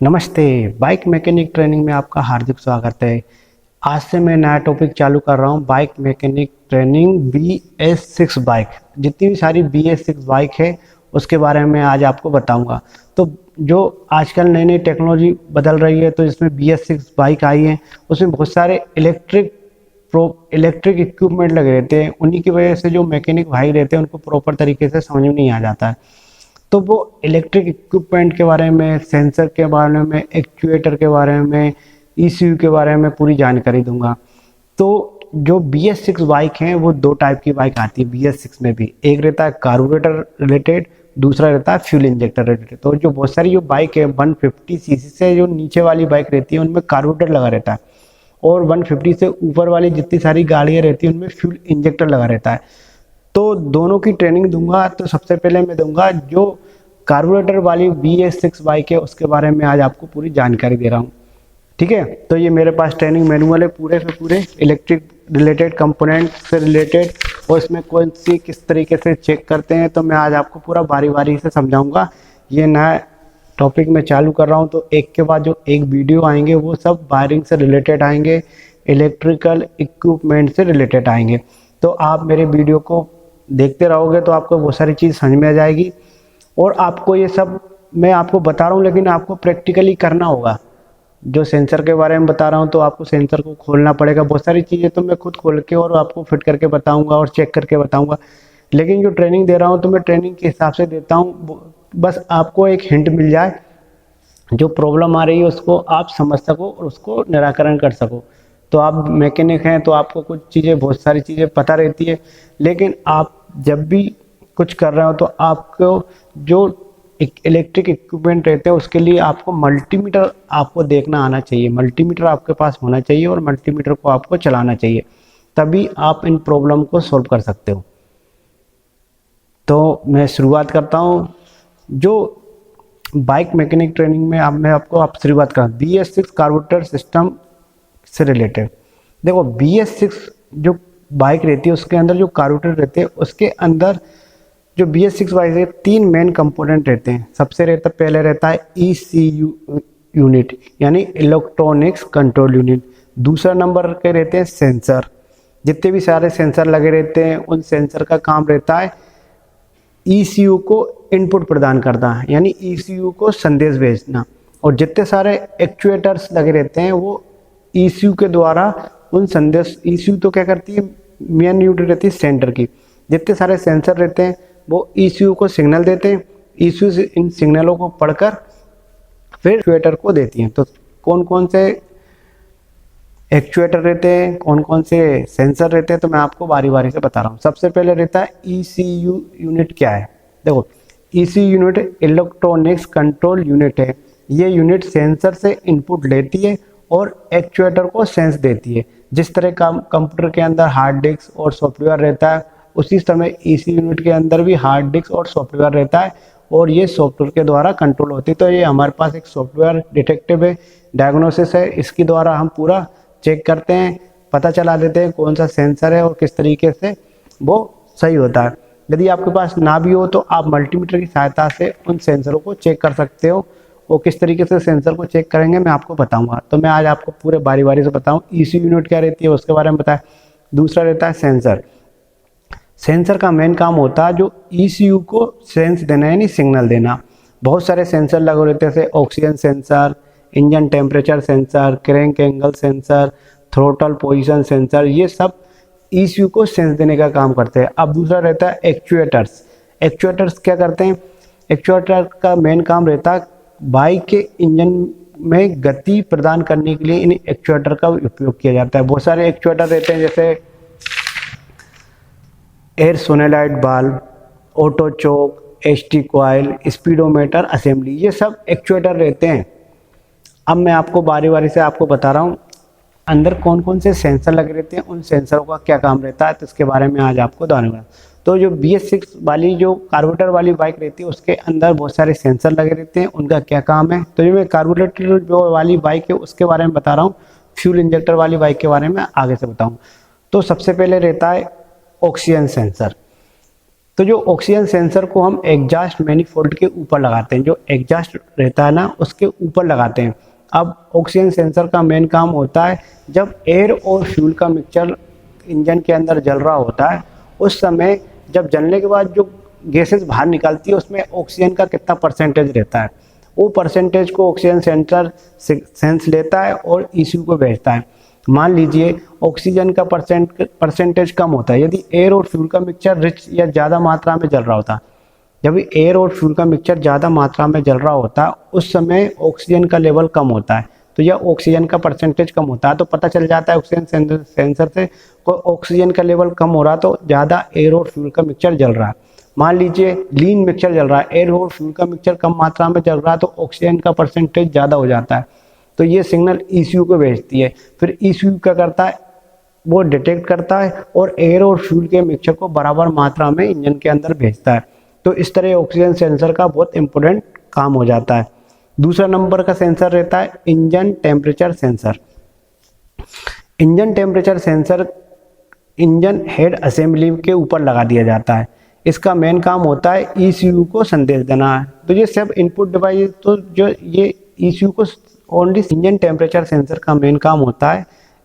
नमस्ते। Bike mechanic training में आपका हार्दिक स्वागत है। आज से मैं नया टॉपिक चालू कर रहा हूँ, bike mechanic training BS6 bike. जितनी भी सारी BS6 बाइक है उसके बारे में आज आपको बताऊंगा। तो जो आजकल नई नई टेक्नोलॉजी बदल रही है, तो इसमें BS6 बाइक आई है, उसमें बहुत सारे इलेक्ट्रिक इक्विपमेंट लगे रहते हैं। उन्हीं की वजह से जो मैकेनिक भाई रहते हैं उनको प्रॉपर तरीके से समझ में नहीं आ जाता है। तो वो इलेक्ट्रिक इक्विपमेंट के बारे में, सेंसर के बारे में, एक्चुएटर के बारे में, ECU के बारे में पूरी जानकारी दूंगा। तो जो BS6 बाइक हैं वो दो टाइप की बाइक आती है BS6 में भी। एक रहता है कार्बोरेटर रिलेटेड, दूसरा रहता है फ्यूल इंजेक्टर रिलेटेड। तो जो बहुत सारी जो बाइक है 150cc से जो नीचे वाली बाइक रहती है उनमें कार्बोरेटर लगा रहता है, और 150 से ऊपर वाली जितनी सारी गाड़ियाँ रहती हैं उनमें फ्यूल इंजेक्टर लगा रहता है। तो दोनों की ट्रेनिंग दूंगा। तो सबसे पहले मैं दूंगा जो कार्बोरेटर वाली BS6 बाइक है उसके बारे में आज आपको पूरी जानकारी दे रहा हूँ। ठीक है, तो ये मेरे पास ट्रेनिंग मैनुअल है पूरे से पूरे इलेक्ट्रिक रिलेटेड कंपोनेंट से रिलेटेड, और इसमें कौन सी किस तरीके से चेक करते हैं तो मैं आज आपको पूरा बारी बारी से समझाऊंगा। ये नया टॉपिक मैं चालू कर रहा हूँ, तो एक के बाद जो एक वीडियो आएंगे वो सब वायरिंग से रिलेटेड आएंगे, इलेक्ट्रिकल इक्विपमेंट से रिलेटेड आएंगे। तो आप मेरे वीडियो को देखते रहोगे तो आपको बहुत सारी चीज़ समझ में आ जाएगी। और आपको ये सब मैं आपको बता रहा हूँ, लेकिन आपको प्रैक्टिकली करना होगा। जो सेंसर के बारे में बता रहा हूँ तो आपको सेंसर को खोलना पड़ेगा। बहुत सारी चीज़ें तो मैं खुद खोल के और आपको फिट करके बताऊँगा और चेक करके बताऊँगा, लेकिन जो ट्रेनिंग दे रहा हूँ तो मैं ट्रेनिंग के हिसाब से देता हूँ। बस आपको एक हिंट मिल जाए, जो प्रॉब्लम आ रही है उसको आप समझ सको और उसको निराकरण कर सको। तो आप मैकेनिक हैं तो आपको कुछ चीज़ें, बहुत सारी चीज़ें पता रहती है, लेकिन आप जब भी कुछ कर रहे हो तो आपको जो इलेक्ट्रिक इक्विपमेंट रहते हैं उसके लिए आपको मल्टीमीटर आपको देखना आना चाहिए। मल्टीमीटर आपके पास होना चाहिए और मल्टीमीटर को आपको चलाना चाहिए, तभी आप इन प्रॉब्लम को सॉल्व कर सकते हो। तो मैं शुरुआत करता हूँ। जो बाइक मैकेनिक ट्रेनिंग में मैं आपको शुरुआत करूँ BS6 कार्बोरेटर सिस्टम से रिलेटेड। देखो BS6 जो बाइक रहती है उसके अंदर जो कार्बोरेटर रहते हैं, उसके अंदर जो BS6 बाइक है 3 मेन कंपोनेंट रहते हैं। सबसे पहले रहता है ECU यूनिट, यानी इलेक्ट्रॉनिक्स कंट्रोल यूनिट। दूसरा नंबर के रहते हैं सेंसर। जितने भी सारे सेंसर लगे रहते हैं उन सेंसर का काम रहता है ECU को इनपुट प्रदान करना, यानी ECU को संदेश भेजना। और जितने सारे एक्चुएटर्स लगे रहते हैं वो ECU के द्वारा उन संदेश, ECU तो क्या करती है, मेन यूनिट रहती है सेंटर की। जितने सारे सेंसर रहते हैं वो ECU को सिग्नल देते हैं, ECU इन सिग्नलों को पढ़कर फिर एक्चुएटर को देती हैं। तो कौन कौन से एक्चुएटर रहते हैं, कौन कौन से सेंसर रहते हैं, तो मैं आपको बारी बारी से बता रहा हूँ। सबसे पहले रहता है ECU यूनिट। क्या है? देखो, ECU unit electronics control unit है। ये यूनिट सेंसर से इनपुट लेती है और एक्चुएटर को सेंस देती है। जिस तरह का कंप्यूटर के अंदर हार्ड डिस्क और सॉफ्टवेयर रहता है, उसी समय ECU यूनिट के अंदर भी हार्ड डिस्क और सॉफ्टवेयर रहता है, और ये सॉफ्टवेयर के द्वारा कंट्रोल होती है। तो ये हमारे पास एक सॉफ्टवेयर डिटेक्टिव है, डायग्नोसिस है, इसके द्वारा हम पूरा चेक करते हैं, पता चला देते हैं कौन सा सेंसर है और किस तरीके से वो सही होता है। यदि आपके पास ना भी हो तो आप मल्टीमीटर की सहायता से उन सेंसरों को चेक कर सकते हो। वो किस तरीके से सेंसर को चेक करेंगे मैं आपको बताऊंगा। तो मैं आज आपको पूरे बारी बारी से बताऊं। ECU यूनिट क्या रहती है उसके बारे में बताएं। दूसरा रहता है सेंसर। सेंसर का मेन काम होता है जो ECU को सेंस देना, यानी सिग्नल देना। बहुत सारे सेंसर लगे रहते हैं, जैसे oxygen sensor, engine temperature sensor, crank angle sensor, throttle position sensor. ये सब ECU को सेंस देने का काम करते हैं। अब दूसरा रहता है एक्चुएटर्स। एक्चुएटर्स क्या करते हैं? एक्चुएटर का मेन काम रहता है बाइक के इंजन में गति प्रदान करने के लिए इन एक्चुएटर का उपयोग किया जाता है। बहुत सारे एक्चुएटर रहते हैं, जैसे एयर सोलेनॉइड वाल्व, ऑटो चोक, ST कॉइल, स्पीडोमीटर असेंबली, ये सब एक्चुएटर रहते हैं। अब मैं आपको बारी बारी से आपको बता रहा हूँ अंदर कौन कौन से सेंसर लगे रहते हैं, उन सेंसरों का क्या काम रहता है, तो इसके बारे में आज आपको बताऊंगा। तो जो BS6 वाली जो कार्बोरेटर वाली बाइक रहती है उसके अंदर बहुत सारे सेंसर लगे रहते हैं, उनका क्या काम है। तो जो मैं कार्बोरेटर जो वाली बाइक है उसके बारे में बता रहा हूँ, फ्यूल इंजेक्टर वाली बाइक के बारे में आगे से बताऊँ। तो सबसे पहले रहता है ऑक्सीजन सेंसर। तो जो ऑक्सीजन सेंसर को हम एग्जॉस्ट मैनिफोल्ड के ऊपर लगाते हैं, जो एग्जॉस्ट रहता है ना उसके ऊपर लगाते हैं। अब ऑक्सीजन सेंसर का मेन काम होता है जब एयर और फ्यूल का मिक्सचर इंजन के अंदर जल रहा होता है, उस समय जब जलने के बाद जो गैसेस बाहर निकलती है उसमें ऑक्सीजन का कितना परसेंटेज रहता है, वो परसेंटेज को ऑक्सीजन सेंसर सेंस लेता है और ईसीयू को भेजता है। मान लीजिए ऑक्सीजन का परसेंटेज कम होता है, यदि एयर और फ्यूल का मिक्सचर रिच या ज़्यादा मात्रा में जल रहा होता, जब एयर और फ्यूल का मिक्सचर ज़्यादा मात्रा में जल रहा होता उस समय ऑक्सीजन का लेवल कम होता है, तो यह ऑक्सीजन का परसेंटेज कम होता है। तो पता चल जाता है ऑक्सीजन सेंसर से ऑक्सीजन का लेवल कम हो रहा तो ज़्यादा एयर और फ्यूल का मिक्सचर जल रहा है। मान लीजिए लीन मिक्सचर जल रहा है, एयर और फ्यूल का मिक्सचर कम मात्रा में जल रहा है तो ऑक्सीजन का परसेंटेज ज़्यादा हो जाता है। तो ये सिग्नल ईसीयू को भेजती है, फिर ईसीयू क्या करता है, वो डिटेक्ट करता है और एयर और फ्यूल के मिक्सचर को बराबर मात्रा में इंजन के अंदर भेजता है। तो इस तरह ऑक्सीजन सेंसर का बहुत इंपॉर्टेंट काम हो जाता है। दूसरा नंबर का सेंसर रहता है engine temperature sensor. Engine temperature sensor engine head assembly के ऊपर लगा दिया जाता है। इसका मेन काम होता है ईसीयू को संदेश देना है। तो ये सब इनपुट डिवाइस, तो जो ये ईसीयू को ओनली इंजन टेम्परेचर सेंसर का मेन काम होता है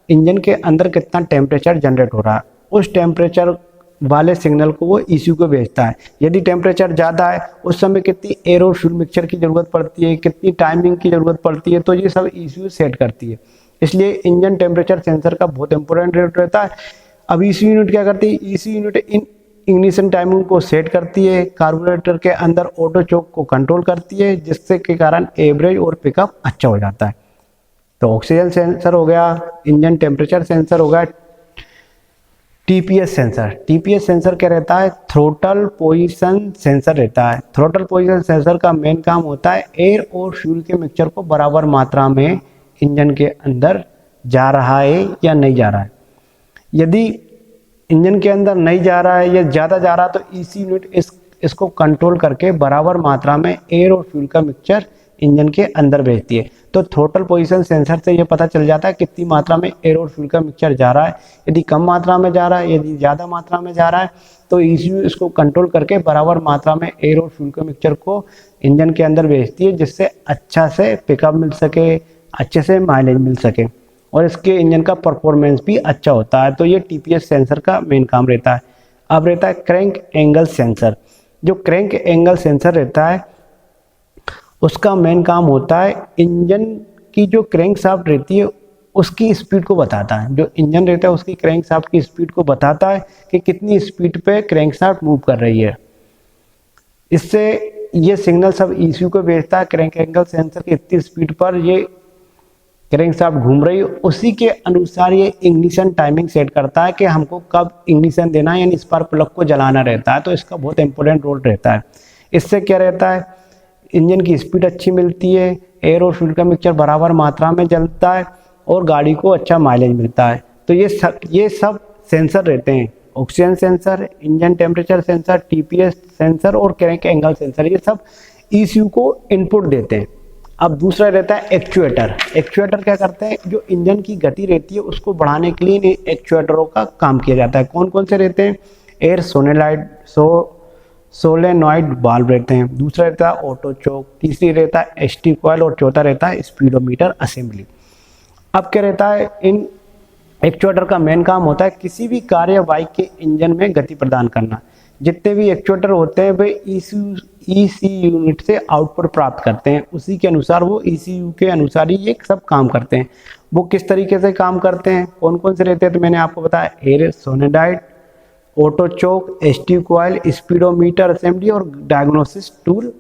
इंजन के अंदर कितना टेम्परेचर जनरेट हो रहा है, उस टेम्परेचर वाले सिग्नल को वो ईसीयू को भेजता है। यदि टेम्परेचर ज़्यादा है उस समय कितनी एयर और फ्यूल मिक्सचर की ज़रूरत पड़ती है, कितनी टाइमिंग की ज़रूरत पड़ती है, तो ये सब ईसीयू सेट करती है। इसलिए इंजन टेम्परेचर सेंसर का बहुत इंपॉर्टेंट रोल रहता है। अब ईसीयू यूनिट क्या करती है, ECU unit in ignition timing को सेट करती है, कार्बोरेटर के अंदर ऑटो चोक को कंट्रोल करती है, जिससे के कारण एवरेज और पिकअप अच्छा हो जाता है। तो ऑक्सीजन सेंसर हो गया, इंजन टेम्परेचर सेंसर हो गया। टीपीएस सेंसर, टीपीएस सेंसर क्या रहता है, थ्रोटल पोजीशन सेंसर रहता है। थ्रोटल पोजीशन सेंसर का मेन काम होता है एयर और फ्यूल के मिक्सचर को बराबर मात्रा में इंजन के अंदर जा रहा है या नहीं जा रहा है। यदि इंजन के अंदर नहीं जा रहा है या ज़्यादा जा रहा है तो ईसी यूनिट इसको कंट्रोल करके बराबर मात्रा में एयर और फ्यूल का मिक्सचर इंजन के अंदर भेजती है। तो थ्रोटल पोजीशन सेंसर से ये पता चल जाता है कितनी मात्रा में एयर और फ्यूल का मिक्सचर जा रहा है। यदि कम मात्रा में जा रहा है, यदि ज़्यादा मात्रा में जा रहा है तो ईसीयू इसको कंट्रोल करके बराबर मात्रा में एयर और फ्यूल का मिक्सचर को इंजन के अंदर भेजती है, जिससे अच्छा से पिकअप मिल सके, अच्छे से माइलेज मिल सके और इसके इंजन का परफॉर्मेंस भी अच्छा होता है। तो ये टीपीएस सेंसर का मेन काम रहता है। अब रहता है क्रैंक एंगल सेंसर। जो क्रैंक एंगल सेंसर रहता है उसका मेन काम होता है इंजन की जो क्रैंक शाफ्ट रहती है उसकी स्पीड को बताता है। जो इंजन रहता है उसकी क्रैंक शाफ्ट की स्पीड को बताता है कि कितनी स्पीड पे क्रैंक शाफ्ट मूव कर रही है। इससे ये सिग्नल सब ईसीयू को भेजता है क्रैंक एंगल सेंसर की इतनी स्पीड पर ये क्रैंक शाफ्ट घूम रही है। उसी के अनुसार ये इग्निशन टाइमिंग सेट करता है कि हमको कब इग्निशन देना है, यानी स्पार्क प्लग को जलाना रहता है। तो इसका बहुत इंपॉर्टेंट रोल रहता है। इससे क्या रहता है, इंजन की स्पीड अच्छी मिलती है, एयर और फ्यूल का मिक्सचर बराबर मात्रा में जलता है और गाड़ी को अच्छा माइलेज मिलता है। तो ये सब सेंसर रहते हैं, oxygen sensor, engine temperature sensor, TPS sensor और क्रैंक एंगल सेंसर, ये सब ईसीयू को इनपुट देते हैं। अब दूसरा रहता है एक्चुएटर। एक्चुएटर क्या करते हैं, जो इंजन की गति रहती है उसको बढ़ाने के लिए एक्चुएटरों का काम किया जाता है। कौन कौन से रहते हैं, एयर सोलेनॉइड वाल्व रहते हैं, दूसरा रहता है ऑटो चोक, तीसरी रहता है एसटी कॉइल और चौथा रहता है स्पीडोमीटर असेंबली। अब क्या रहता है, इन एक्चुएटर का मेन काम होता है किसी भी कार या बाइक के इंजन में गति प्रदान करना। जितने भी एक्चुएटर होते हैं वे ईसीयू यूनिट से आउटपुट प्राप्त करते हैं, उसी के अनुसार वो ईसीयू के अनुसार ही ये सब काम करते हैं। वो किस तरीके से काम करते हैं, कौन कौन से रहते हैं, तो मैंने आपको बताया एयर सोलेनॉइड, ऑटो चोक, एसटी कॉइल, स्पीडोमीटर असेंबली और डायग्नोसिस टूल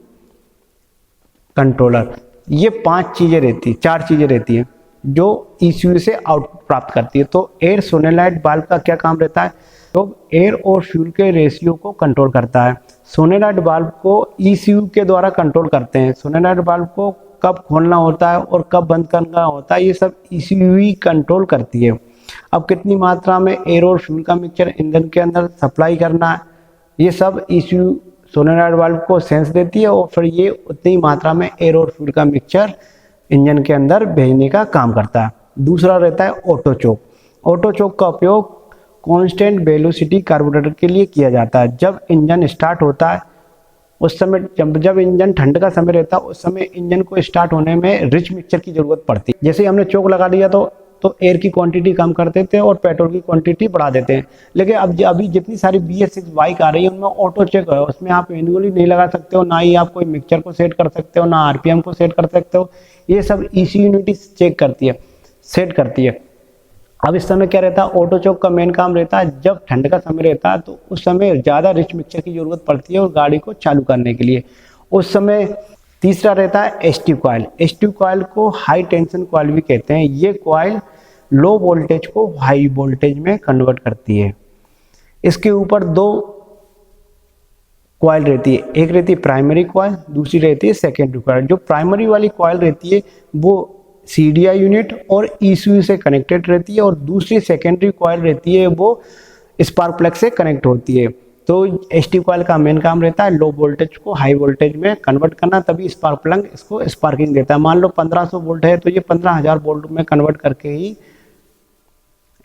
कंट्रोलर। ये चार चीजें रहती हैं जो ईसीयू से आउटपुट प्राप्त करती है। तो एयर सोलेनॉइड वाल्व का क्या काम रहता है, तो एयर और फ्यूल के रेशियो को कंट्रोल करता है। सोलेनॉइड वाल्व को ईसीयू के द्वारा कंट्रोल करते हैं। सोलेनॉइड वाल्व को कब खोलना होता है और कब बंद करना होता है ये सब ईसीयू ही कंट्रोल करती है। अब कितनी मात्रा में एयर और फ्यूल का मिक्सचर इंजन के अंदर सप्लाई करना है ये सब ईसीयू सोलेनॉइड वाल्व को सेंस देती है और फिर ये उतनी मात्रा में एयर और फ्यूल का मिक्सचर इंजन के अंदर भेजने का काम करता है। दूसरा रहता है ऑटो चोक। ऑटो चोक का उपयोग कांस्टेंट वेलोसिटी कार्बोरेटर के लिए किया जाता है। जब इंजन स्टार्ट होता है उस समय, जब इंजन ठंड का समय रहता है उस समय इंजन को स्टार्ट होने में रिच मिक्सचर की जरूरत पड़ती है। जैसे ही हमने चोक लगा दिया तो एयर की क्वांटिटी कम कर देते हैं और पेट्रोल की क्वांटिटी बढ़ा देते हैं। लेकिन अब अभी जितनी सारी BS6 बाइक आ रही है उनमें ऑटो चेक है, उसमें आप मैन्युअली नहीं लगा सकते हो, ना ही आप कोई मिक्सचर को सेट कर सकते हो, ना RPM को सेट कर सकते हो। ये सब ECU यूनिट चेक करती है, सेट करती है। अब इस समय क्या रहता है, ऑटो चोक का मेन काम रहता है जब ठंड का समय रहता है तो उस समय ज़्यादा रिच मिक्सचर की जरूरत पड़ती है और गाड़ी को चालू करने के लिए उस समय। तीसरा रहता है एसटी कॉइल। एसटी कॉइल को हाई टेंशन कॉइल भी कहते हैं। ये कॉइल लो वोल्टेज को हाई वोल्टेज में कन्वर्ट करती है। इसके ऊपर दो कॉइल रहती है, एक रहती है प्राइमरी कॉइल, दूसरी रहती है सेकेंडरी कॉइल। जो प्राइमरी वाली कॉइल रहती है वो CDI यूनिट और ECU से कनेक्टेड रहती है और दूसरी सेकेंडरी कॉइल रहती है वो स्पार्क प्लग से कनेक्ट होती है। तो एसटी कॉइल का मेन काम रहता है लो वोल्टेज को हाई वोल्टेज में कन्वर्ट करना, तभी स्पार्क प्लग इसको स्पार्किंग देता है। मान लो 1500 वोल्ट है तो ये 15000 वोल्ट में कन्वर्ट करके ही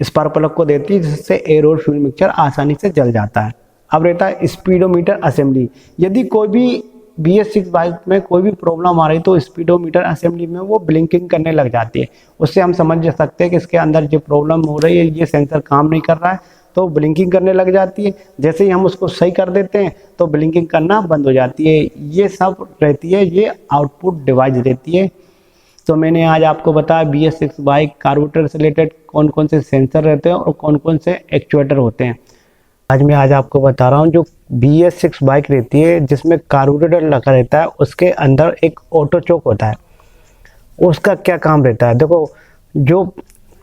स्पार्क प्लग को देती है, जिससे एयर और फ्यूल मिक्सचर आसानी से जल जाता है। अब रहता है स्पीडोमीटर असेंबली। यदि कोई भी BS6 बाइक में कोई भी प्रॉब्लम आ रही तो स्पीडोमीटर असेंबली में वो ब्लिंकिंग करने लग जाती है। उससे हम समझ सकते हैं कि इसके अंदर जो प्रॉब्लम हो रही है, ये सेंसर काम नहीं कर रहा है, तो ब्लिंकिंग करने लग जाती है। जैसे ही हम उसको सही कर देते हैं तो ब्लिंकिंग करना बंद हो जाती है। ये सब रहती है, ये आउटपुट डिवाइस रहती है। तो मैंने आज आपको बताया BS6 बाइक कार्बोरेटर से रिलेटेड कौन कौन से सेंसर रहते हैं और कौन कौन से एक्चुएटर होते हैं। आज आपको बता रहा हूँ जो BS6 बाइक रहती है जिसमें कार्बोरेटर लगा रहता है, उसके अंदर एक ऑटो चोक होता है। उसका क्या काम रहता है, देखो जो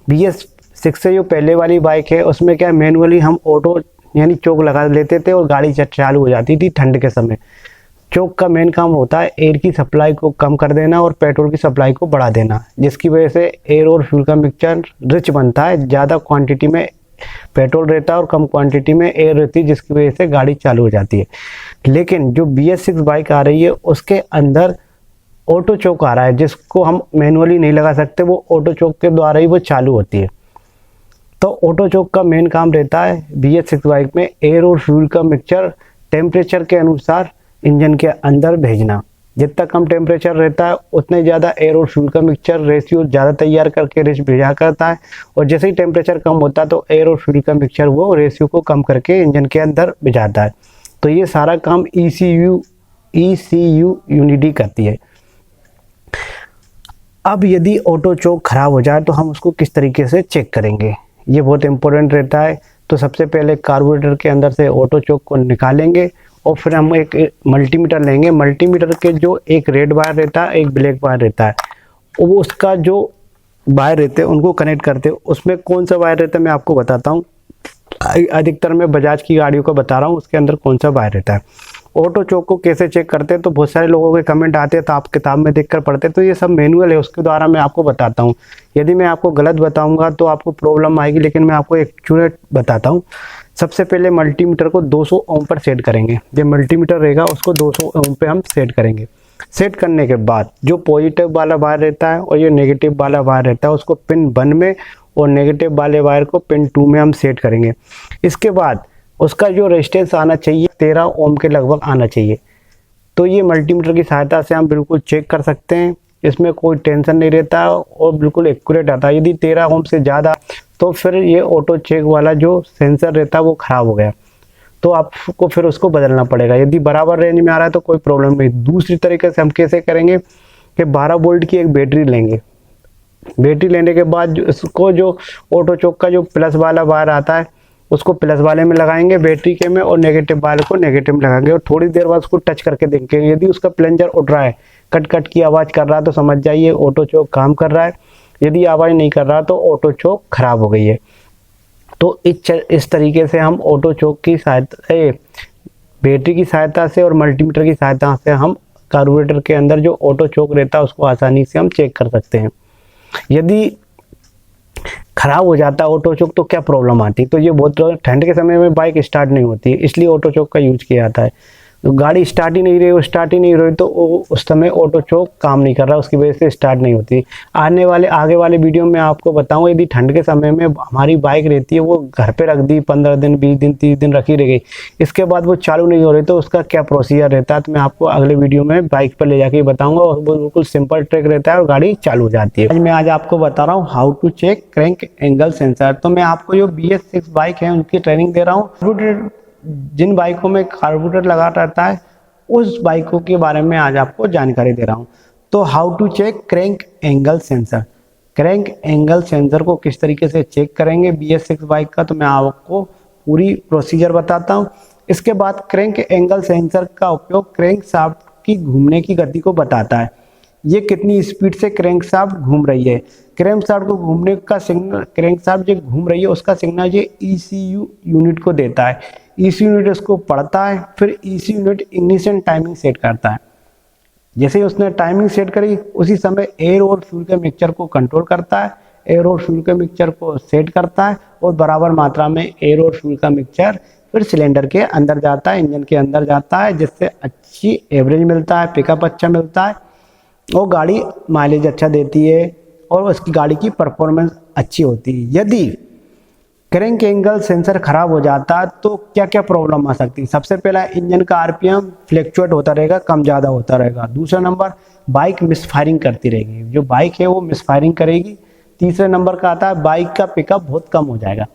BS6 से जो पहले वाली बाइक है उसमें क्या मैनुअली हम ऑटो यानी चोक लगा लेते थे और गाड़ी चालू हो जाती थी ठंड के समय। चोक का मेन काम होता है एयर की सप्लाई को कम कर देना और पेट्रोल की सप्लाई को बढ़ा देना, जिसकी वजह से एयर और फ्यूल का मिक्सचर रिच बनता है। ज़्यादा क्वांटिटी में पेट्रोल रहता है और कम क्वांटिटी में एयर रहती है, जिसकी वजह से गाड़ी चालू हो जाती है। लेकिन जो BS6 बाइक आ रही है उसके अंदर ऑटो चोक आ रहा है, जिसको हम मैनुअली नहीं लगा सकते, वो ऑटो चोक के द्वारा ही वो चालू होती है। तो ऑटो चोक का मेन काम रहता है BS6 बाइक में एयर और फ्यूल का मिक्सचर टेम्परेचर के अनुसार इंजन के अंदर भेजना। जितना कम टेम्परेचर रहता है उतने ज़्यादा एयर और फ्यूल का मिक्सचर रेशियो ज़्यादा तैयार करके रिच भेजा करता है, और जैसे ही टेम्परेचर कम होता है तो एयर और फ्यूल का मिक्सचर वो रेशियो को कम करके इंजन के अंदर भेजाता है। तो ये सारा काम ECU यूनिट ही करती है। अब यदि ऑटो चोक खराब हो जाए तो हम उसको किस तरीके से चेक करेंगे, ये बहुत इंपॉर्टेंट रहता है। तो सबसे पहले कार्बोरेटर के अंदर से ऑटो चोक को निकालेंगे और फिर हम एक मल्टीमीटर लेंगे। मल्टीमीटर के जो एक रेड वायर रहता है, एक ब्लैक वायर रहता है, वो उसका जो वायर रहते हैं उनको कनेक्ट करते हैं। उसमें कौन सा वायर रहता है मैं आपको बताता हूँ। अधिकतर मैं बजाज की गाड़ियों का बता रहा हूँ उसके अंदर कौन सा वायर रहता है। ऑटो चोक को कैसे चेक करते हैं, तो बहुत सारे लोगों के कमेंट आते हैं तो आप किताब में देखकर पढ़ते हैं, तो ये सब मैनुअल है, उसके द्वारा मैं आपको बताता हूँ। यदि मैं आपको गलत बताऊंगा तो आपको प्रॉब्लम आएगी, लेकिन मैं आपको एक्यूरेट बताता हूँ। सबसे पहले मल्टीमीटर को 200 ओम पर सेट करेंगे। जो मल्टीमीटर रहेगा उसको 200 ओम पे हम सेट करेंगे। सेट करने के बाद जो पॉजिटिव वाला वायर रहता है और ये नेगेटिव वाला वायर रहता है उसको पिन 1 में और नेगेटिव वाले वायर को पिन 2 में हम सेट करेंगे। इसके बाद उसका जो रेजिस्टेंस आना चाहिए 13 ओम के लगभग आना चाहिए। तो ये मल्टीमीटर की सहायता से हम बिल्कुल चेक कर सकते हैं, इसमें कोई टेंशन नहीं रहता और बिल्कुल एक्यूरेट आता है। यदि 13 ओम से ज़्यादा तो फिर ये ऑटो चेक वाला जो सेंसर रहता है वो ख़राब हो गया, तो आपको फिर उसको बदलना पड़ेगा। यदि बराबर रेंज में आ रहा है तो कोई प्रॉब्लम नहीं। दूसरी तरीके से हम कैसे करेंगे कि 12 वोल्ट की एक बैटरी लेंगे। बैटरी लेने के बाद उसको जो ऑटो चोक का जो प्लस वाला वायर आता है उसको प्लस वाले में लगाएंगे बैटरी के में, और नेगेटिव वाले को नेगेटिव में लगाएंगे, और थोड़ी देर बाद उसको टच करके देखेंगे। यदि उसका प्लंजर उठ रहा है, कट कट की आवाज़ कर रहा है, तो समझ जाइए ऑटो चोक काम कर रहा है। यदि आवाज़ नहीं कर रहा तो ऑटो चोक खराब हो गई है। तो इस तरीके से हम ऑटो चोक की सहायता से, बैटरी की सहायता से और मल्टीमीटर की सहायता से हम कार्बोरेटर के अंदर जो ऑटो चोक रहता है उसको आसानी से हम चेक कर सकते हैं। यदि खराब हो जाता है ऑटो चोक तो क्या प्रॉब्लम आती है, तो ये बहुत ठंड के समय में बाइक स्टार्ट नहीं होती है, इसलिए ऑटो चोक का यूज किया जाता है। तो गाड़ी स्टार्ट ही नहीं रही, वो स्टार्ट ही नहीं रही, तो उस समय ऑटो चोक काम नहीं कर रहा, उसकी वजह से स्टार्ट नहीं होती। आगे वाले वीडियो में आपको बताऊंगा, यदि ठंड के समय में हमारी बाइक रहती है, वो घर पे रख दी 15 दिन 20 दिन 30 दिन रखी रह गई, इसके बाद वो चालू नहीं हो रही, तो उसका क्या प्रोसीजर रहता है, तो मैं आपको अगले वीडियो में बाइक पर ले जाके बताऊंगा। और वो बिल्कुल सिंपल ट्रिक रहता है और गाड़ी चालू हो जाती है। मैं आज आपको बता रहा हूँ how to check crank angle sensor. तो मैं आपको जो BS6 बाइक है उनकी ट्रेनिंग दे रहा हूँ। जिन बाइकों में कार्बोरेटर लगा रहता है उस बाइकों के बारे में आज आपको जानकारी दे रहा हूं। तो how to check crank angle sensor. Crank angle sensor को किस तरीके से चेक करेंगे BS6 बाइक का, तो मैं आपको पूरी प्रोसीजर बताता हूं। इसके बाद क्रैंक एंगल सेंसर का उपयोग क्रैंक शाफ्ट की घूमने की गति को बताता है। ये कितनी स्पीड से क्रैंक शाफ्ट घूम रही है। क्रैंक शाफ्ट को घूमने का सिग्नल, क्रैंक शाफ्ट जो घूम रही है उसका सिग्नल ये ECU यूनिट को देता है। ECU यूनिट इसको पढ़ता है, फिर ECU unit ignition timing set करता है। जैसे ही उसने टाइमिंग सेट करी, उसी समय एयर और फ्यूल के मिक्सचर को कंट्रोल करता है, एयर और फ्यूल के मिक्सचर को सेट करता है, और बराबर मात्रा में एयर और फ्यूल का मिक्सचर फिर सिलेंडर के अंदर जाता है, इंजन के अंदर जाता है, जिससे अच्छी एवरेज मिलता है, पिकअप अच्छा मिलता है, और गाड़ी माइलेज अच्छा देती है, और उसकी गाड़ी की परफॉर्मेंस अच्छी होती है। यदि क्रैंक एंगल सेंसर खराब हो जाता है तो क्या क्या प्रॉब्लम आ सकती है। सबसे पहला, इंजन का RPM फ्लैक्चुएट होता रहेगा, कम ज़्यादा होता रहेगा। दूसरा नंबर, बाइक मिसफायरिंग करती रहेगी, जो बाइक है वो मिसफायरिंग करेगी। तीसरे नंबर का आता है बाइक का पिकअप बहुत कम हो जाएगा।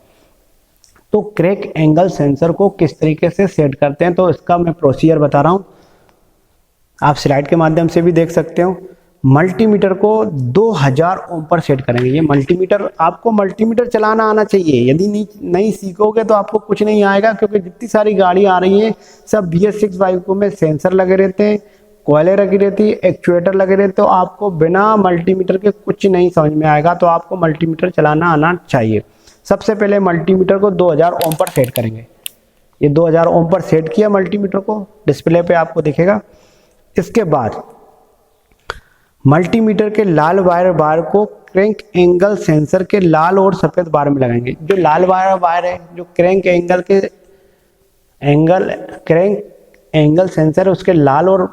तो क्रैंक एंगल सेंसर को किस तरीके से सेट करते हैं, तो इसका मैं प्रोसीजर बता रहा हूँ, आप स्लाइड के माध्यम से भी देख सकते हो। मल्टीमीटर को 2000 ओम पर सेट करेंगे। ये मल्टीमीटर, आपको मल्टीमीटर चलाना आना चाहिए। यदि नहीं सीखोगे तो आपको कुछ नहीं आएगा, क्योंकि जितनी सारी गाड़ी आ रही है सब BS6 बाइकों में सेंसर लगे रहते हैं, कोयले लगी रहती है, एक्चुएटर लगे रहते, तो आपको बिना मल्टीमीटर के कुछ नहीं समझ में आएगा। तो आपको मल्टीमीटर चलाना आना चाहिए। सबसे पहले मल्टीमीटर को 2000 ओम पर सेट करेंगे। ये 2000 ओम पर सेट किया मल्टीमीटर को, डिस्प्ले पे आपको दिखेगा। इसके बाद मल्टीमीटर के लाल वायर बार को क्रैंक एंगल सेंसर के लाल और सफेद बार में लगाएंगे। जो लाल वायर है, जो क्रैंक एंगल सेंसर है, उसके लाल और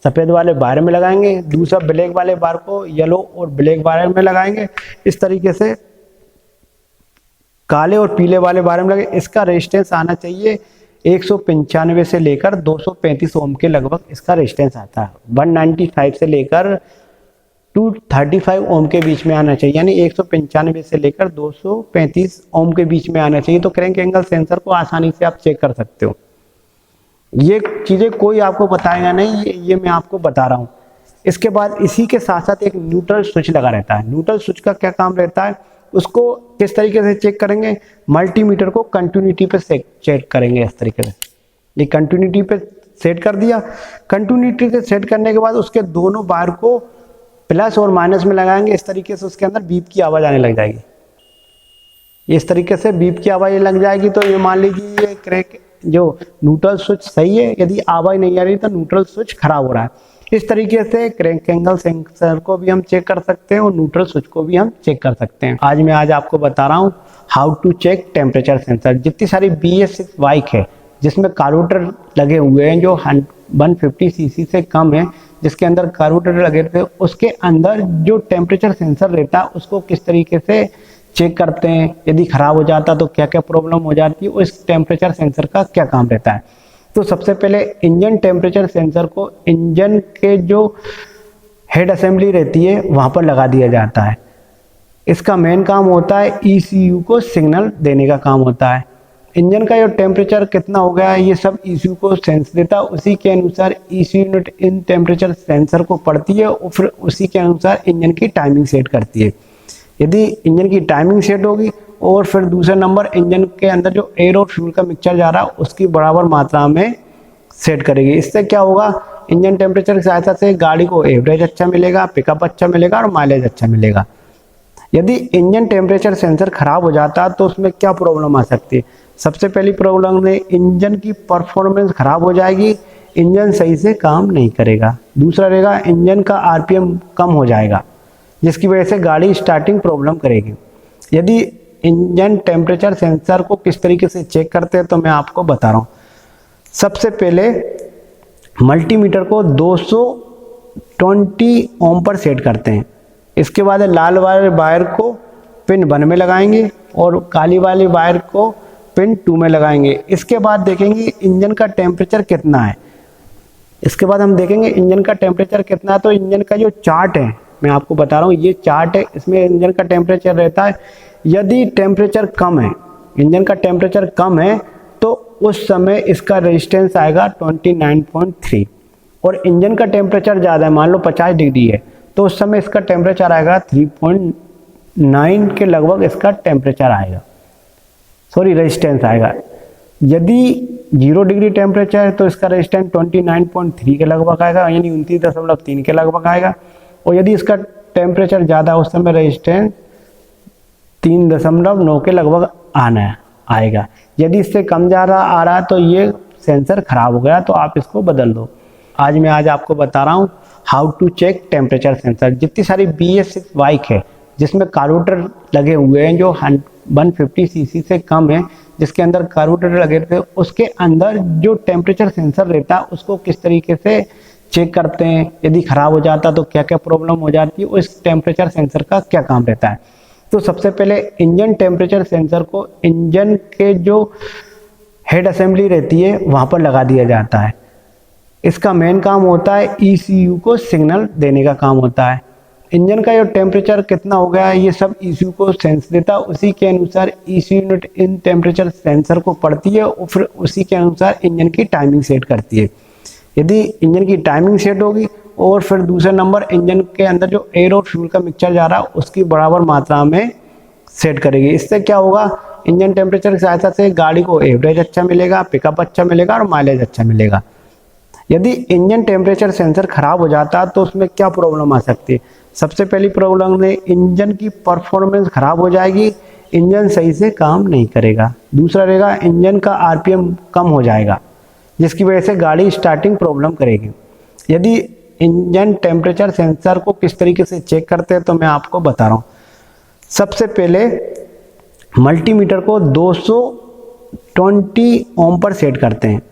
सफेद वाले बार में लगाएंगे। दूसरा ब्लैक वाले बार को येलो और ब्लैक बार में लगाएंगे। इस तरीके से काले और पीले वाले बार में लगे। इसका रेजिस्टेंस आना चाहिए 195 से लेकर 235 ओम के लगभग इसका रेजिस्टेंस आता है। 195 से लेकर 235 ओम के बीच में आना चाहिए, यानी 195 से लेकर 235 ओम के बीच में आना चाहिए। तो क्रैंक एंगल सेंसर को आसानी से आप चेक कर सकते हो। ये चीज़ें कोई आपको बताएगा नहीं, ये मैं आपको बता रहा हूँ। इसके बाद इसी के साथ साथ एक न्यूट्रल स्विच लगा रहता है। न्यूट्रल स्विच का क्या काम रहता है, उसको किस तरीके से चेक करेंगे, मल्टीमीटर को कंटिन्यूटी पे चेक करेंगे। इस तरीके से ये कंटिन्यूटी पे सेट कर दिया। कंटिन्यूटी पे सेट करने के बाद उसके दोनों बार को प्लस और माइनस में लगाएंगे। इस तरीके से उसके अंदर बीप की आवाज़ आने लग जाएगी। इस तरीके से बीप की आवाज़ लग जाएगी तो ये मान लीजिए ये क्रैंक जो न्यूट्रल स्विच सही है। यदि आवाज़ नहीं आ रही तो न्यूट्रल स्विच खराब हो रहा है। इस तरीके से क्रैंक एंगल सेंसर को भी हम चेक कर सकते हैं और न्यूट्रल स्विच को भी हम चेक कर सकते हैं। आज आपको बता रहा हूँ how to check temperature sensor. जितनी सारी BS6 बाइक है जिसमें कार्बोरेटर लगे हुए हैं, जो 150 cc से कम है, जिसके अंदर कार्बोरेटर लगे रहते हैं, उसके अंदर जो टेम्परेचर सेंसर रहता है उसको किस तरीके से चेक करते हैं। यदि खराब हो जाता तो क्या क्या प्रॉब्लम हो जाती है, और इस टेम्परेचर सेंसर का क्या काम रहता है। तो सबसे पहले इंजन टेम्परेचर सेंसर को इंजन के जो हेड असेंबली रहती है वहाँ पर लगा दिया जाता है। इसका मेन काम होता है ECU को सिग्नल देने का काम होता है। इंजन का जो टेम्परेचर कितना हो गया है ये सब ECU को सेंस देता है। उसी के अनुसार ECU unit in temperature sensor को पढ़ती है और फिर उसी के अनुसार इंजन की टाइमिंग सेट करती है। यदि इंजन की टाइमिंग सेट होगी और फिर दूसरा नंबर इंजन के अंदर जो एयर और फ्यूल का मिक्सचर जा रहा है उसकी बराबर मात्रा में सेट करेगी। इससे क्या होगा, इंजन टेम्परेचर की सहायता से गाड़ी को एवरेज अच्छा मिलेगा, पिकअप अच्छा मिलेगा और माइलेज अच्छा मिलेगा। यदि इंजन टेम्परेचर सेंसर खराब हो जाता तो उसमें क्या प्रॉब्लम आ सकती है। सबसे पहली प्रॉब्लम है इंजन की परफॉर्मेंस खराब हो जाएगी, इंजन सही से काम नहीं करेगा। दूसरा रहेगा इंजन का RPM कम हो जाएगा, जिसकी वजह से गाड़ी स्टार्टिंग प्रॉब्लम करेगी। यदि इंजन टेम्परेचर सेंसर को किस तरीके से चेक करते हैं तो मैं आपको बता रहा हूँ। सबसे पहले मल्टीमीटर को 220 ओम पर सेट करते हैं। इसके बाद लाल वाले वायर को पिन 1 में लगाएंगे और काली वाली वायर को पिन 2 में लगाएंगे। इसके बाद देखेंगे इंजन का टेम्परेचर कितना है। इसके बाद हम देखेंगे इंजन का टेम्परेचर कितना है। तो इंजन का जो चार्ट है, मैं आपको बता रहा हूँ, ये चार्ट है, इसमें इंजन का टेम्परेचर रहता है। यदि टेम्परेचर कम है, इंजन का टेम्परेचर कम है, तो उस समय इसका रेजिस्टेंस आएगा 29.3 और इंजन का टेम्परेचर ज़्यादा है, मान लो 50 डिग्री है, तो उस समय इसका टेम्परेचर आएगा 3.9 के लगभग इसका टेम्परेचर आएगा, सॉरी रेजिस्टेंस आएगा। यदि 0 डिग्री टेम्परेचर है तो इसका रेजिस्टेंस 29.3 के लगभग आएगा, यानी 29.3 के लगभग आएगा। और यदि इसका टेम्परेचर ज़्यादा उस समय रेजिस्टेंस 3.9 के लगभग आएगा। यदि इससे कम ज़्यादा आ रहा है तो ये सेंसर खराब हो गया, तो आप इसको बदल दो। आज आपको बता रहा हूँ how to check temperature sensor. जितनी सारी BS6 बाइक है जिसमें कार्बोरेटर लगे हुए हैं, जो 150 सीसी से कम है, जिसके अंदर कार्बोरेटर लगे थे, उसके अंदर जो टेम्परेचर सेंसर रहता है उसको किस तरीके से चेक करते हैं, यदि खराब हो जाता तो क्या क्या प्रॉब्लम हो जाती है, उस टेम्परेचर सेंसर का क्या काम रहता है। तो सबसे पहले इंजन टेम्परेचर सेंसर को इंजन के जो हेड असेंबली रहती है वहाँ पर लगा दिया जाता है। इसका मेन काम होता है ECU को सिग्नल देने का काम होता है। इंजन का जो टेम्परेचर कितना हो गया है ये सब ECU को सेंस देता है, उसी के अनुसार ECU unit in temperature sensor को पढ़ती है और फिर उसी के अनुसार इंजन की टाइमिंग सेट करती है। यदि इंजन की टाइमिंग सेट होगी और फिर दूसरा नंबर इंजन के अंदर जो एयर और फ्यूल का मिक्सचर जा रहा है उसकी बराबर मात्रा में सेट करेगी। इससे क्या होगा, इंजन टेम्परेचर की सहायता से गाड़ी को एवरेज अच्छा मिलेगा, पिकअप अच्छा मिलेगा और माइलेज अच्छा मिलेगा। यदि इंजन टेम्परेचर सेंसर खराब हो जाता है तो उसमें क्या प्रॉब्लम आ सकती है। सबसे पहली प्रॉब्लम में इंजन की परफॉर्मेंस खराब हो जाएगी, इंजन सही से काम नहीं करेगा। दूसरा रहेगा इंजन का RPM कम हो जाएगा, जिसकी वजह से गाड़ी स्टार्टिंग प्रॉब्लम करेगी। यदि इंजन टेम्परेचर सेंसर को किस तरीके से चेक करते हैं तो मैं आपको बता रहा हूँ। सबसे पहले मल्टीमीटर को 220 ओम पर सेट करते हैं।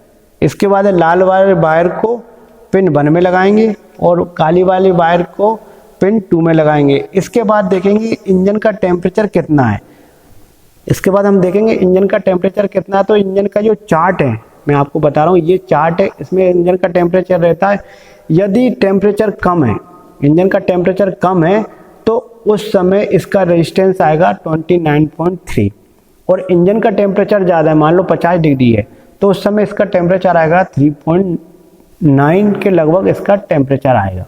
इसके बाद लाल वाले वायर को पिन 1 में लगाएंगे और काली वाली वायर को पिन 2 में लगाएंगे। इसके बाद देखेंगे इंजन का टेम्परेचर कितना है। इसके बाद हम देखेंगे इंजन का टेम्परेचर कितना है। तो इंजन का जो चार्ट है, मैं आपको बता रहा हूँ, ये चार्ट है, इसमें इंजन का टेम्परेचर रहता है। यदि टेम्परेचर कम है, इंजन का टेम्परेचर कम है, तो उस समय इसका रेजिस्टेंस आएगा 29.3 और इंजन का टेम्परेचर ज़्यादा है, मान लो 50 डिग्री है, तो उस समय इसका टेम्परेचर आएगा 3.9 के लगभग इसका टेम्परेचर आएगा,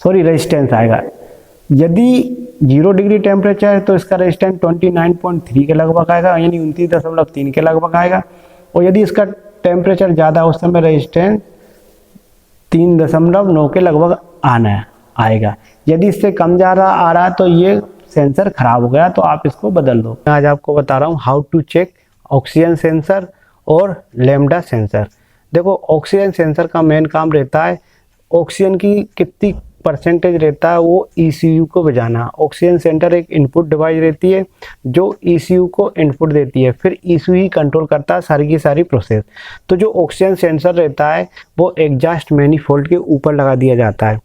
सॉरी रेजिस्टेंस आएगा। यदि 0 डिग्री टेम्परेचर है तो इसका रेजिस्टेंस 29.3 के लगभग आएगा, यानी 29.3 के लगभग आएगा। और यदि इसका टेम्परेचर ज़्यादा उस समय रेजिस्टेंस 3.9 के लगभग आएगा। यदि इससे कम ज़्यादा आ रहा है तो ये सेंसर खराब हो गया, तो आप इसको बदल दो। मैं आज आपको बता रहा हूँ how to check oxygen sensor और लैम्बडा सेंसर। देखो, ऑक्सीजन सेंसर का मेन काम रहता है ऑक्सीजन की कितनी परसेंटेज रहता है वो ECU को बजाना। ऑक्सीजन सेंटर एक इनपुट डिवाइस रहती है जो ECU को इनपुट देती है, फिर ECU ही कंट्रोल करता है सारी की सारी प्रोसेस। तो जो ऑक्सीजन सेंसर रहता है वो एग्जॉस्ट मैनिफोल्ड के ऊपर लगा दिया जाता है।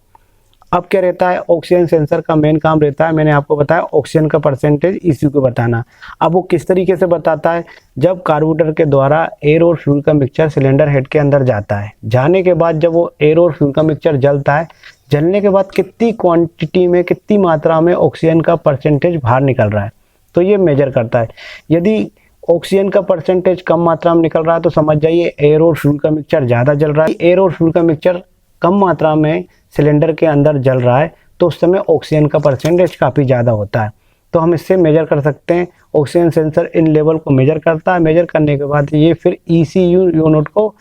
अब क्या रहता है, ऑक्सीजन सेंसर का मेन काम रहता है, मैंने आपको बताया ऑक्सीजन का परसेंटेज ECU को बताना। अब वो किस तरीके से बताता है, जब कार्बोरेटर के द्वारा एयर और फ्यूल का मिक्सचर सिलेंडर हेड के अंदर जाता है, जाने के बाद जब वो एयर और फ्यूल का मिक्सचर जलता है, जलने के बाद कितनी क्वांटिटी में, कितनी मात्रा में ऑक्सीजन का परसेंटेज बाहर निकल रहा है, तो ये मेजर करता है। यदि ऑक्सीजन का परसेंटेज कम मात्रा में निकल रहा है तो समझ जाइए एयर और फ्यूल का मिक्सचर ज़्यादा जल रहा है। एयर और फ्यूल का मिक्सचर कम मात्रा में सिलेंडर के अंदर जल रहा है तो उस समय ऑक्सीजन का परसेंटेज काफ़ी ज़्यादा होता है। तो हम इससे मेजर कर सकते हैं। ऑक्सीजन सेंसर इन लेवल को मेजर करता है, मेजर करने के बाद ये फिर ECU यूनिट को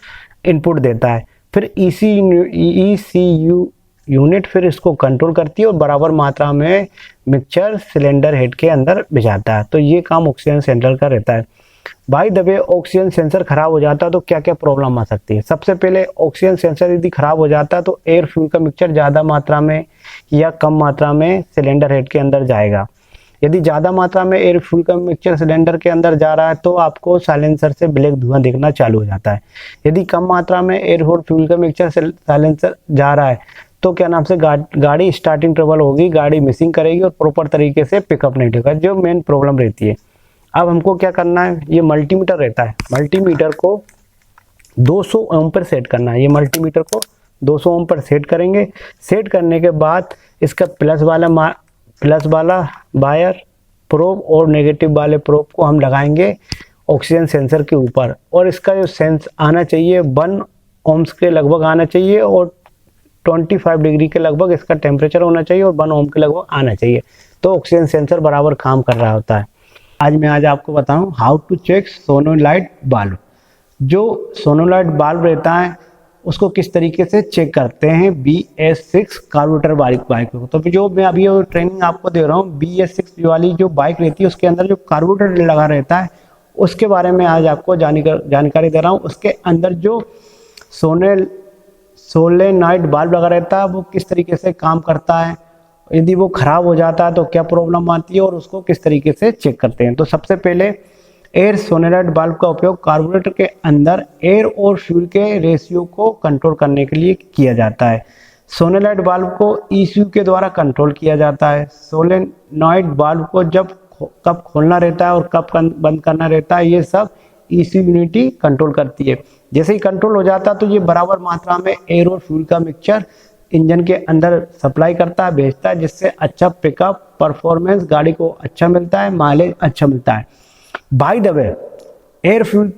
इनपुट देता है, फिर ECU यूनिट फिर इसको कंट्रोल करती है और बराबर मात्रा में मिक्सचर सिलेंडर हेड के अंदर भिजाता है। तो ये काम ऑक्सीजन सेंसर का रहता है। By the way, oxygen sensor खराब हो जाता है तो क्या क्या प्रॉब्लम आ सकती है। सबसे पहले ऑक्सीजन सेंसर यदि खराब हो जाता है तो एयर फ्यूल का मिक्सचर ज़्यादा मात्रा में या कम मात्रा में सिलेंडर हेड के अंदर जाएगा। यदि ज़्यादा मात्रा में एयर फ्यूल का मिक्सचर सिलेंडर के अंदर जा रहा है तो आपको साइलेंसर से ब्लैक धुआं दिखना चालू हो जाता है। यदि कम मात्रा में एयर फ्यूल का मिक्सचर साइलेंसर जा रहा है तो क्या नाम से गाड़ी स्टार्टिंग ट्रबल होगी, गाड़ी मिसिंग करेगी और प्रॉपर तरीके से पिकअप नहीं देगा, जो मेन प्रॉब्लम रहती है। अब हमको क्या करना है, ये मल्टीमीटर रहता है, मल्टीमीटर को 200 ओम पर सेट करना है। ये मल्टीमीटर को 200 ओम पर सेट करेंगे। सेट करने के बाद इसका प्लस वाला वायर प्रोब और नेगेटिव वाले प्रोब को हम लगाएंगे ऑक्सीजन सेंसर के ऊपर, और इसका जो सेंस आना चाहिए 1 ओम्स के लगभग आना चाहिए और 25 डिग्री के लगभग इसका टेम्परेचर होना चाहिए और 1 ओम के लगभग आना चाहिए, तो ऑक्सीजन सेंसर बराबर काम कर रहा होता है। आज आपको बताऊं हाउ टू चेक सोनोलाइट वाल्व। जो सोनोलाइट वाल्व रहता है उसको किस तरीके से चेक करते हैं BS6 कार्बोरेटर बाइक को। तो जो मैं अभी ट्रेनिंग आपको दे रहा हूँ, BS6 वाली जो बाइक रहती है उसके अंदर जो कार्बोरेटर लगा रहता है उसके बारे में आज आपको जानकारी दे रहा हूँ। उसके अंदर जो सोलेनॉइड वाल्व लगा रहता है वो किस तरीके से काम करता है, यदि वो खराब हो जाता है तो क्या प्रॉब्लम आती है और उसको किस तरीके से चेक करते हैं। तो सबसे पहले एयर सोलेनॉइड वाल्व का उपयोग कार्बोरेटर के अंदर एयर और फ्यूल के रेशियो को कंट्रोल करने के लिए किया जाता है। सोलेनॉइड वाल्व को ECU के द्वारा कंट्रोल किया जाता है। सोलेनॉइड वाल्व को कब खोलना रहता है और कब बंद करना रहता है, ये सब ECU यूनिटी कंट्रोल करती है। जैसे ही कंट्रोल हो जाता है तो ये बराबर मात्रा में एयर और फ्यूल का मिक्सचर इंजन के अंदर सप्लाई करता है, भेजता है, जिससे अच्छा पिकअप परफॉर्मेंस गाड़ी को अच्छा मिलता है, माइलेज अच्छा मिलता है। By the way, air fuel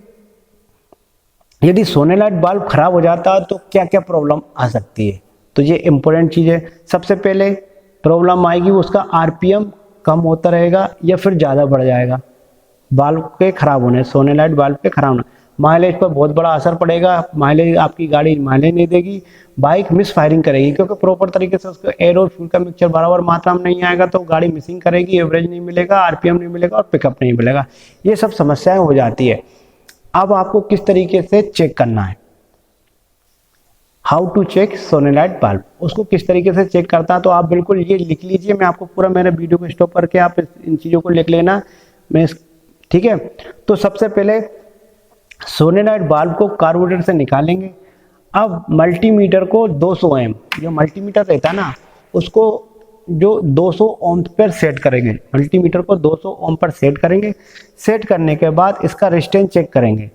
यदि सोलेनॉइड वाल्व खराब हो जाता है तो क्या क्या प्रॉब्लम आ सकती है, तो ये इंपॉर्टेंट चीज़ है। सबसे पहले प्रॉब्लम आएगी उसका RPM कम होता रहेगा या फिर ज़्यादा बढ़ जाएगा वाल्व के खराब होने, सोलेनॉइड वाल्व के खराब होने। माइलेज पर बहुत बड़ा असर पड़ेगा, माइलेज आपकी गाड़ी माइलेज नहीं देगी, बाइक मिस फायरिंग करेगी, क्योंकि प्रॉपर तरीके से उसको एयर और फ्यूल का मिक्सचर बराबर मात्रा में नहीं आएगा तो गाड़ी मिसिंग करेगी, एवरेज नहीं मिलेगा, RPM नहीं मिलेगा और पिकअप नहीं मिलेगा। ये सब समस्याएं हो जाती है। अब आपको किस तरीके से चेक करना है, how to check solenoid valve, उसको किस तरीके से चेक करता है, तो आप बिल्कुल ये लिख लीजिए। मैं आपको पूरा मेरे वीडियो को स्टॉप करके आप इन चीज़ों को लिख लेना, ठीक है। तो सबसे पहले सोलेनॉइड वाल्व को कार्बोरेटर से निकालेंगे। अब मल्टीमीटर को 200 ओम, जो मल्टीमीटर रहता है ना उसको जो 200 ओम पर सेट करेंगे, मल्टीमीटर को 200 ओम पर सेट करेंगे। सेट करने के बाद इसका रेजिस्टेंस चेक करेंगे।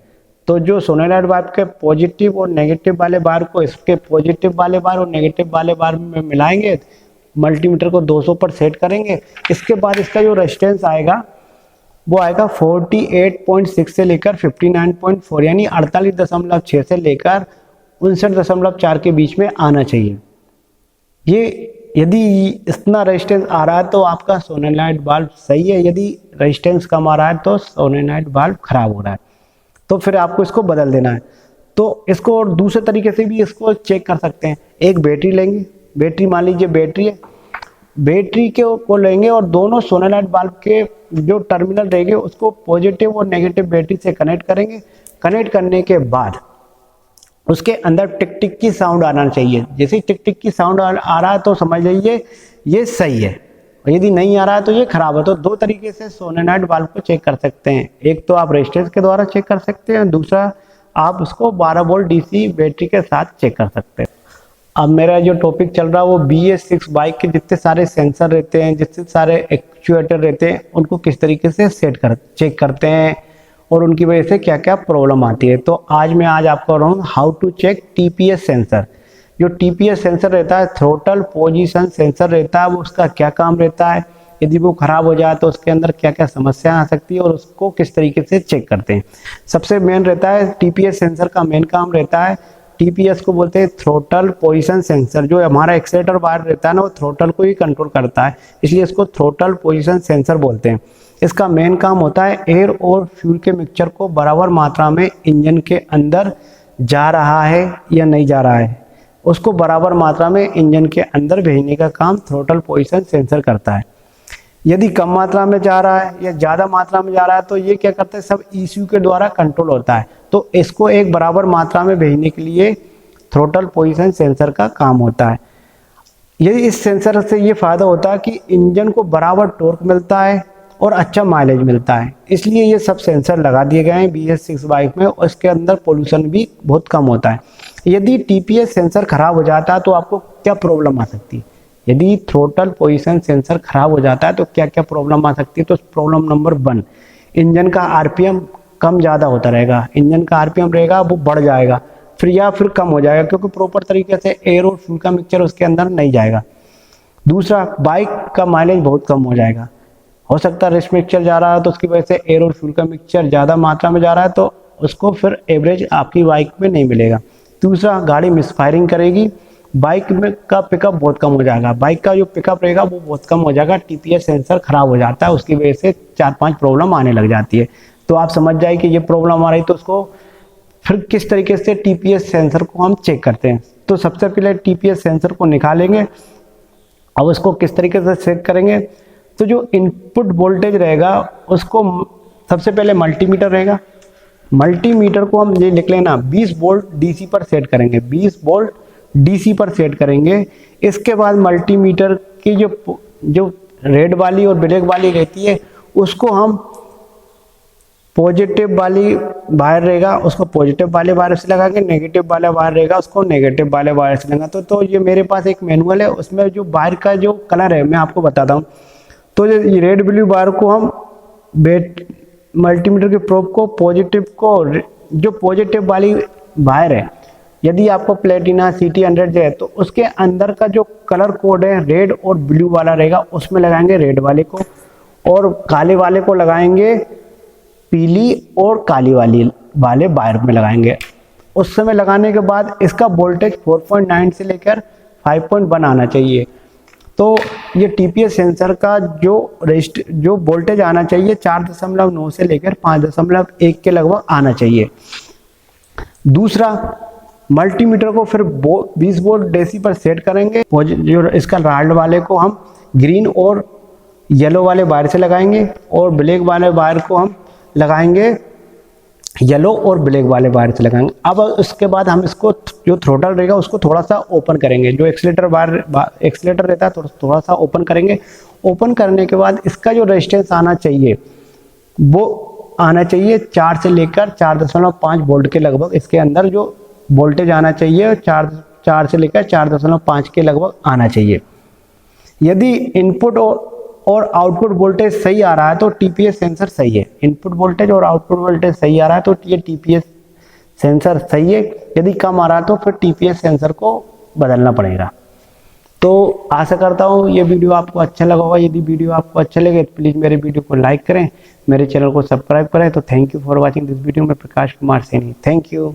तो जो सोलेनॉइड वाल्व के पॉजिटिव और नेगेटिव वाले बार को इसके पॉजिटिव वाले बार और नेगेटिव वाले बार में मिलाएंगे, मल्टीमीटर को 200 पर सेट करेंगे। इसके बाद इसका जो रेजिस्टेंस आएगा वो आएगा 48.6 से लेकर 59.4, यानी 48.6 से लेकर 59.4 के बीच में आना चाहिए। ये यदि इतना रेजिस्टेंस आ रहा है तो आपका सोलेनॉइड वाल्व सही है, यदि रेजिस्टेंस कम आ रहा है तो सोलेनॉइड वाल्व खराब हो रहा है, तो फिर आपको इसको बदल देना है। तो इसको और दूसरे तरीके से भी इसको चेक कर सकते हैं। एक बैटरी लेंगे, बैटरी मान लीजिए बैटरी है, बैटरी को लेंगे और दोनों सोलेनॉइड वाल्व के जो टर्मिनल रहेंगे उसको पॉजिटिव और नेगेटिव बैटरी से कनेक्ट करेंगे। कनेक्ट करने के बाद उसके अंदर टिक टिक की साउंड आना चाहिए। जैसे ही टिक टिक की साउंड आ रहा है तो समझ लीजिए ये सही है, और यदि नहीं आ रहा है तो ये खराब है। तो दो तरीके से सोलेनॉइड वाल्व को चेक कर सकते हैं, एक तो आप रेजिस्टेंस के द्वारा चेक कर सकते हैं, दूसरा आप उसको 12 वोल्ट DC बैटरी के साथ चेक कर सकते हैं। अब मेरा जो टॉपिक चल रहा है वो BS6 बाइक के जितने सारे सेंसर रहते हैं, जितने सारे एक्चुएटर रहते हैं, उनको किस तरीके से चेक करते हैं और उनकी वजह से क्या क्या प्रॉब्लम आती है। तो आज आपको रहा हूँ how to check TPS sensor. जो TPS सेंसर रहता है, थ्रोटल पोजीशन सेंसर रहता है, वो उसका क्या काम रहता है, यदि वो खराब हो जाए तो उसके अंदर क्या क्या समस्या आ सकती है और उसको किस तरीके से चेक करते हैं। सबसे मेन रहता है TPS सेंसर का मेन काम रहता है, TPS को बोलते हैं थ्रोटल पोजीशन सेंसर। जो हमारा एक्सेलेटर वायर रहता है ना वो थ्रोटल को ही कंट्रोल करता है, इसलिए इसको थ्रोटल पोजीशन सेंसर बोलते हैं। इसका मेन काम होता है एयर और फ्यूल के मिक्सचर को बराबर मात्रा में इंजन के अंदर जा रहा है या नहीं जा रहा है, उसको बराबर मात्रा में इंजन के अंदर भेजने का काम थ्रोटल पोजीशन सेंसर करता है। यदि कम मात्रा में जा रहा है या ज़्यादा मात्रा में जा रहा है तो ये क्या करता है, सब ECU के द्वारा कंट्रोल होता है। तो इसको एक बराबर मात्रा में भेजने के लिए थ्रोटल पोजीशन सेंसर का काम होता है। यदि इस सेंसर से ये फ़ायदा होता है कि इंजन को बराबर टॉर्क मिलता है और अच्छा माइलेज मिलता है, इसलिए ये सब सेंसर लगा दिए गए हैं BS6 बाइक में, और इसके अंदर पोल्यूशन भी बहुत कम होता है। यदि TPS सेंसर खराब हो जाता है तो आपको क्या प्रॉब्लम आ सकती है? यदि थ्रोटल पोजीशन सेंसर खराब हो जाता है तो क्या क्या प्रॉब्लम आ सकती है? तो प्रॉब्लम नंबर 1, इंजन का RPM कम ज़्यादा होता रहेगा, इंजन का RPM रहेगा वो बढ़ जाएगा फिर कम हो जाएगा, क्योंकि प्रॉपर तरीके से एयर और फ्यूल का मिक्सचर उसके अंदर नहीं जाएगा। दूसरा, बाइक का माइलेज बहुत कम हो जाएगा, हो सकता है रेस मिक्सचर जा रहा है तो उसकी वजह से एयर और फ्यूल का मिक्सचर ज़्यादा मात्रा में जा रहा है तो उसको फिर एवरेज आपकी बाइक में नहीं मिलेगा। दूसरा, गाड़ी मिसफायरिंग करेगी, बाइक में का पिकअप बहुत कम हो जाएगा, बाइक का जो पिकअप रहेगा वो बहुत कम हो जाएगा, TPS सेंसर खराब हो जाता है, उसकी वजह से 4-5 प्रॉब्लम आने लग जाती है। तो आप समझ जाए कि ये प्रॉब्लम आ रही, तो उसको फिर किस तरीके से TPS सेंसर को हम चेक करते हैं। तो सबसे पहले TPS सेंसर को निकालेंगे, अब उसको किस तरीके से चेक करेंगे, तो जो इनपुट वोल्टेज रहेगा उसको सबसे पहले मल्टीमीटर रहेगा, मल्टीमीटर को हम ये लिख लेना 20 वोल्ट DC पर सेट करेंगे, 20 वोल्ट DC पर सेट करेंगे। इसके बाद मल्टीमीटर की जो रेड वाली और ब्लैक वाली रहती है उसको हम पॉजिटिव वाली वायर रहेगा उसको पॉजिटिव वाले वायर से लगाएंगे, नेगेटिव वाला वायर रहेगा उसको नेगेटिव वाले वायर से लगाएंगे। तो ये मेरे पास एक मैनुअल है, उसमें जो वायर का जो कलर है मैं आपको बताता हूँ। तो ये रेड ब्लू वायर को हम मल्टीमीटर के प्रोब को पॉजिटिव को, जो पॉजिटिव वाली वायर है, यदि आपको प्लेटिना CT100 है तो उसके अंदर का जो कलर कोड है रेड और ब्लू वाला रहेगा उसमें लगाएंगे रेड वाले को, और काले वाले को लगाएंगे पीली और काली वाले वायर में लगाएंगे। उस समय लगाने के बाद इसका वोल्टेज 4.9 से लेकर 5.1 आना चाहिए। तो ये TPS सेंसर का जो वोल्टेज आना चाहिए 4.9 से लेकर 5.1 के लगभग आना चाहिए। दूसरा, मल्टीमीटर को फिर 20 वोल्ट DC पर सेट करेंगे, जो इसका राड वाले को हम ग्रीन और येलो वाले वायर से लगाएंगे, और ब्लैक वाले वायर को हम लगाएंगे येलो और ब्लैक वाले वायर से लगाएंगे। अब उसके बाद हम इसको जो थ्रोटल रहेगा उसको थोड़ा सा ओपन करेंगे, जो एक्सीलेटर रहता है थोड़ा सा ओपन करेंगे। ओपन करने के बाद इसका जो रेजिस्टेंस आना चाहिए वो आना चाहिए 4 से लेकर 4.5 वोल्ट के लगभग, इसके अंदर जो वोल्टेज आना चाहिए 4 से लेकर 4.5 के लगभग आना चाहिए। यदि इनपुट और आउटपुट वोल्टेज सही आ रहा है तो TPS सेंसर सही है, इनपुट वोल्टेज और आउटपुट वोल्टेज सही आ रहा है तो ये TPS सेंसर सही है। यदि कम आ रहा है तो फिर TPS सेंसर को बदलना पड़ेगा। तो आशा करता हूँ ये वीडियो आपको अच्छा लगा होगा। यदि वीडियो आपको अच्छा लगे तो प्लीज़ मेरे वीडियो को लाइक करें, मेरे चैनल को सब्सक्राइब करें। तो thank you for watching this video. मैं प्रकाश कुमार सैनी, थैंक यू।